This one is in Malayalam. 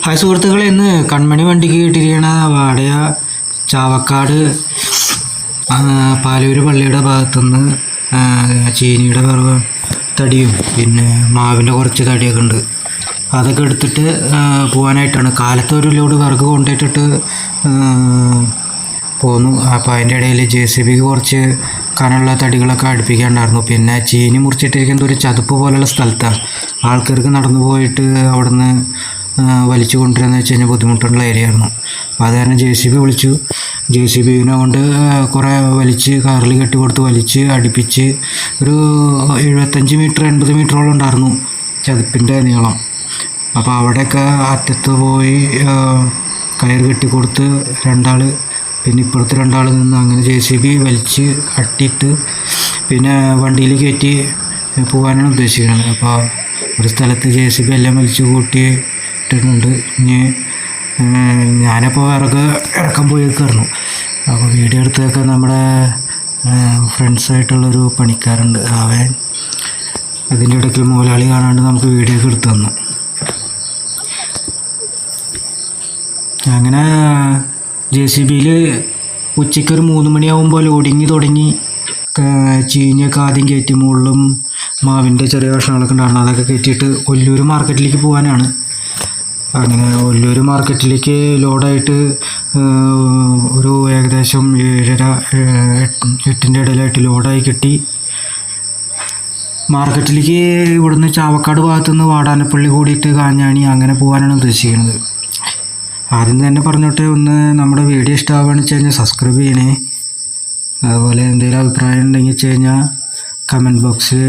ഹായ് സുഹൃത്തുക്കളെ, ഇന്ന് കൺമണി വണ്ടിക്ക് കിട്ടിയിരിക്കണ വാടക ചാവക്കാട് പാലൂർ പള്ളിയുടെ ഭാഗത്തുനിന്ന് ചീനിയുടെ വിറക് തടിയും പിന്നെ മാവിൻ്റെ കുറച്ച് തടിയൊക്കെ ഉണ്ട്. അതൊക്കെ എടുത്തിട്ട് പോകാനായിട്ടാണ്. കാലത്ത് ഒരു ലോഡ് വിറക് കൊണ്ടുപോയിട്ടിട്ട് പോന്നു. അപ്പോൾ അതിൻ്റെ ഇടയിൽ JCB കുറച്ച് കനമുള്ള തടികളൊക്കെ അടുപ്പിക്കാനുണ്ടായിരുന്നു. പിന്നെ ചീനി മുറിച്ചിട്ടിരിക്കുന്നത് ഒരു ചതുപ്പ് പോലെയുള്ള സ്ഥലത്താണ്. ആൾക്കാർക്ക് നടന്നു പോയിട്ട് അവിടെ നിന്ന് വലിച്ചു കൊണ്ടുവരാന്ന് വെച്ച് കഴിഞ്ഞാൽ ബുദ്ധിമുട്ടുള്ള ഏരിയ ആയിരുന്നു. അപ്പോൾ അത് കാരണം JCB വിളിച്ചു. JCBനെ കൊണ്ട് കുറേ വലിച്ച് കാറിൽ കെട്ടി കൊടുത്ത് വലിച്ച് അടുപ്പിച്ച് ഒരു 75 മീറ്റർ 80 മീറ്ററോളം ഉണ്ടായിരുന്നു ചതുപ്പിൻ്റെ നീളം. അപ്പോൾ അവിടെയൊക്കെ അറ്റത്ത് പോയി കയർ കെട്ടിക്കൊടുത്ത് രണ്ടാൾ, പിന്നെ ഇപ്പുറത്ത് രണ്ടാൾ നിന്ന് അങ്ങനെ JCB വലിച്ച് അട്ടിയിട്ട് പിന്നെ വണ്ടിയിൽ കയറ്റി പോകാനാണ് ഉദ്ദേശിക്കുന്നത്. അപ്പോൾ ഒരു സ്ഥലത്ത് JCB എല്ലാം വലിച്ച് കൂട്ടിയിട്ടുണ്ട്. ഇനി ഞാനപ്പോൾ വിറക് ഇറക്കാൻ പോയേക്കായിരുന്നു. അപ്പോൾ വീഡിയോ എടുത്തൊക്കെ നമ്മുടെ ഫ്രണ്ട്സായിട്ടുള്ളൊരു പണിക്കാരുണ്ട്. അവൻ അതിൻ്റെ ഇടയ്ക്ക് മുതലാളി കാണാണ്ട് നമുക്ക് വീഡിയോ ഒക്കെ എടുത്തു തന്നു. അങ്ങനെ JCBയിൽ ഉച്ചയ്ക്ക് ഒരു 3 മണിയാകുമ്പോൾ ലോഡിങ് തുടങ്ങി. ചീനിയൊക്കെ ആദ്യം കയറ്റി മുകളിലും മാവിൻ്റെ ചെറിയ കഷ്ണങ്ങളൊക്കെ ഉണ്ടായിരുന്നു. അതൊക്കെ കയറ്റിയിട്ട് ഒല്ലൂർ മാർക്കറ്റിലേക്ക് പോകാനാണ്. അങ്ങനെ ഒല്ലൂർ മാർക്കറ്റിലേക്ക് ലോഡായിട്ട് ഒരു ഏകദേശം 7:30-8 ഇടയിലായിട്ട് ലോഡായി കിട്ടി. മാർക്കറ്റിലേക്ക് ഇവിടുന്ന് ചാവക്കാട് ഭാഗത്തുനിന്ന് വാടാനപ്പള്ളി കൂടിയിട്ട് കാഞ്ഞാണി അങ്ങനെ പോകാനാണ് ഉദ്ദേശിക്കുന്നത്. ആദ്യം തന്നെ പറഞ്ഞോട്ടെ, ഒന്ന് നമ്മുടെ വീഡിയോ ഇഷ്ടമാവുകയാണെന്ന് വെച്ച് കഴിഞ്ഞാൽ സബ്സ്ക്രൈബ് ചെയ്യണേ. അതുപോലെ എന്തെങ്കിലും അഭിപ്രായം ഉണ്ടെങ്കിൽ വെച്ച് കഴിഞ്ഞാൽ കമൻറ്റ് ബോക്സിൽ